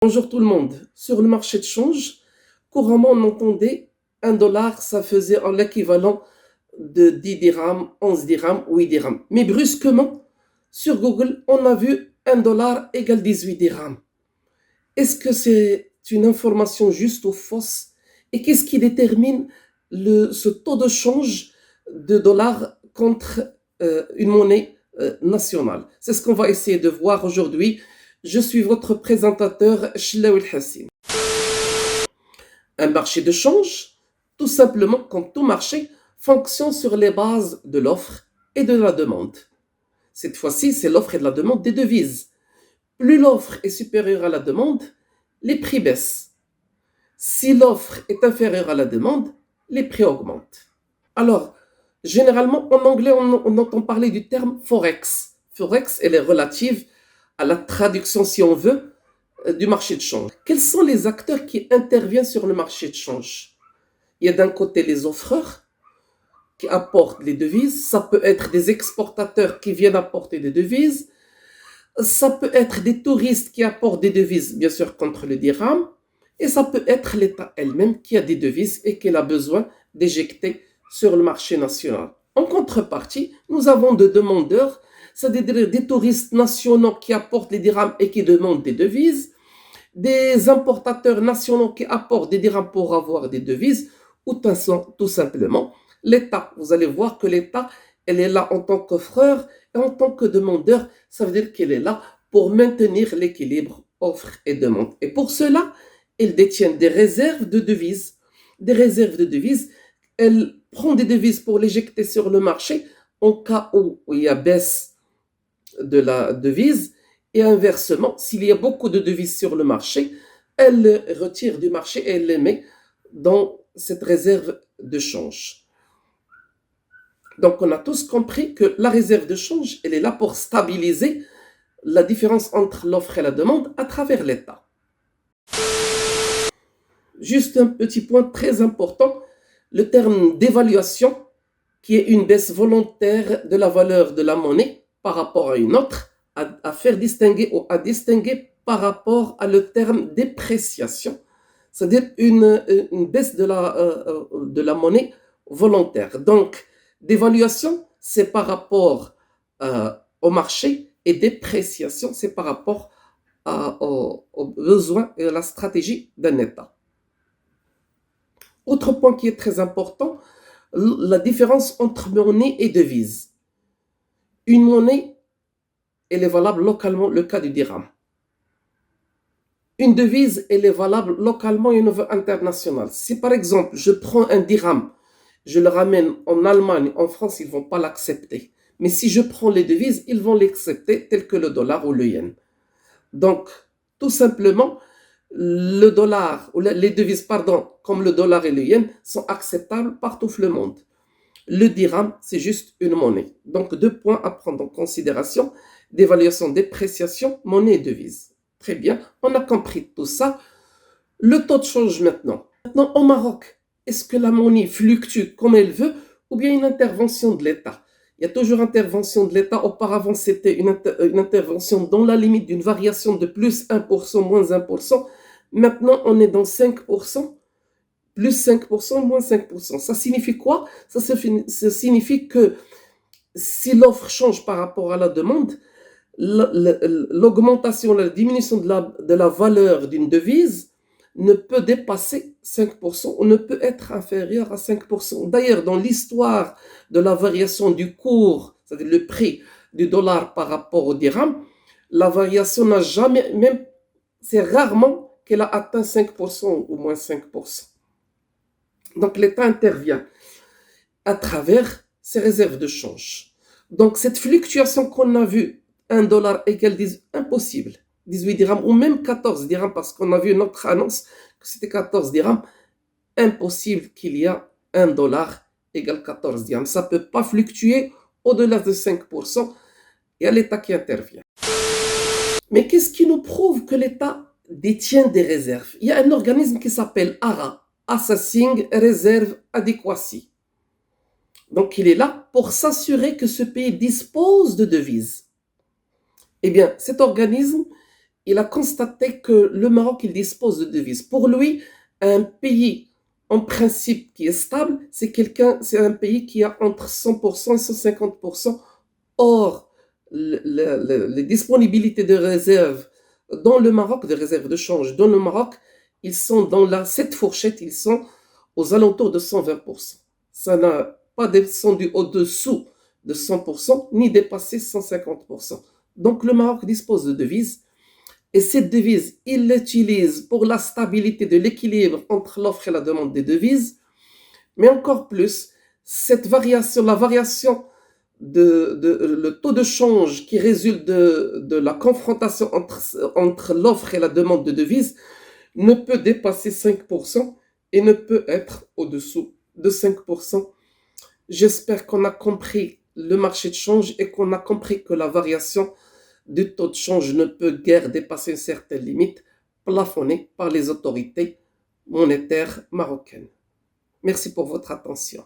Bonjour tout le monde. Sur le marché de change, couramment on entendait $1, ça faisait en l'équivalent de 10 dirhams, 11 dirhams, 8 dirhams. Mais brusquement, sur Google, on a vu $1 égale 18 dirhams. Est-ce que c'est une information juste ou fausse? Et qu'est-ce qui détermine ce taux de change de dollars contre une monnaie nationale? C'est ce qu'on va essayer de voir aujourd'hui. Je suis votre présentateur, Chlaoui Hassim. Un marché de change, tout simplement, comme tout marché, fonctionne sur les bases de l'offre et de la demande. Cette fois-ci, c'est l'offre et la demande des devises. Plus l'offre est supérieure à la demande, les prix baissent. Si l'offre est inférieure à la demande, les prix augmentent. Alors, généralement, en anglais, on entend parler du terme Forex. Forex, elle est relative à la traduction, si on veut, du marché de change. Quels sont les acteurs qui interviennent sur le marché de change? Il y a d'un côté les offreurs qui apportent les devises. Ça peut être des exportateurs qui viennent apporter des devises. Ça peut être des touristes qui apportent des devises, bien sûr, contre le dirham. Et ça peut être l'État elle-même qui a des devises et qui a besoin d'éjecter sur le marché national. En contrepartie, nous avons des demandeurs, c'est-à-dire des touristes nationaux qui apportent les dirhams et qui demandent des devises, des importateurs nationaux qui apportent des dirhams pour avoir des devises, ou tout simplement l'État. Vous allez voir que l'État, elle est là en tant qu'offreur et en tant que demandeur. Ça veut dire qu'elle est là pour maintenir l'équilibre offre et demande. Et pour cela, elle détient des réserves de devises. Des réserves de devises. Elle prend des devises pour l'éjecter sur le marché en cas où il y a baisse de la devise. Et inversement, s'il y a beaucoup de devises sur le marché, elle les retire du marché et elle les met dans cette réserve de change. Donc on a tous compris que la réserve de change, elle est là pour stabiliser la différence entre l'offre et la demande à travers l'État. Juste un petit point très important, le terme d'évaluation, qui est une baisse volontaire de la valeur de la monnaie par rapport à une autre, à faire distinguer ou à distinguer par rapport à le terme dépréciation, c'est-à-dire une baisse de la monnaie volontaire. Donc, d'évaluation, c'est par rapport au marché et dépréciation, c'est par rapport aux besoins et à la stratégie d'un État. Autre point qui est très important, la différence entre monnaie et devise. Une monnaie, elle est valable localement, le cas du dirham. Une devise, elle est valable localement et au niveau international. Si par exemple, je prends un dirham, je le ramène en Allemagne, en France, ils ne vont pas l'accepter. Mais si je prends les devises, ils vont l'accepter tel que le dollar ou le yen. Donc, tout simplement, le dollar, ou les devises, pardon, comme le dollar et le yen, sont acceptables partout dans le monde. Le dirham, c'est juste une monnaie. Donc, 2 points à prendre en considération d'évaluation, dépréciation, monnaie et devise. Très bien, on a compris tout ça. Le taux de change maintenant. Maintenant, au Maroc, est-ce que la monnaie fluctue comme elle veut ou bien une intervention de l'État? Il y a toujours intervention de l'État. Auparavant, c'était une intervention dans la limite d'une variation de plus 1%, moins 1%. Maintenant, on est dans 5%, plus 5%, moins 5%. Ça signifie quoi? Ça signifie que si l'offre change par rapport à la demande, l'augmentation, la diminution de la valeur d'une devise ne peut dépasser 5% ou ne peut être inférieure à 5%. D'ailleurs, dans l'histoire de la variation du cours, c'est-à-dire le prix du dollar par rapport au dirham, la variation n'a jamais, même, c'est rarement qu'elle a atteint 5% ou moins 5%. Donc l'État intervient à travers ses réserves de change. Donc cette fluctuation qu'on a vue, $1 égale impossible. 18 dirhams ou même 14 dirhams parce qu'on a vu une autre annonce que c'était 14 dirhams. Impossible qu'il y a $1 égale 14 dirhams. Ça ne peut pas fluctuer au-delà de 5%. Il y a l'État qui intervient. Mais qu'est-ce qui nous prouve que l'État détient des réserves? Il y a un organisme qui s'appelle ARA, Assessing Reserve Adequacy. Donc il est là pour s'assurer que ce pays dispose de devises. Eh bien, cet organisme, il a constaté que le Maroc, il dispose de devises. Pour lui, un pays en principe qui est stable, c'est un pays qui a entre 100% et 150%. Or, les disponibilités de réserves dans le Maroc, de réserves de change dans le Maroc, ils sont dans cette fourchette, ils sont aux alentours de 120%. Ça n'a pas descendu au-dessous de 100%, ni dépassé 150%. Donc le Maroc dispose de devises, et cette devise, il l'utilise pour la stabilité de l'équilibre entre l'offre et la demande des devises, mais encore plus, la variation le taux de change qui résulte de la confrontation entre l'offre et la demande de devises ne peut dépasser 5% et ne peut être au-dessous de 5%. J'espère qu'on a compris le marché de change et qu'on a compris que la variation du taux de change ne peut guère dépasser une certaine limite plafonnée par les autorités monétaires marocaines. Merci pour votre attention.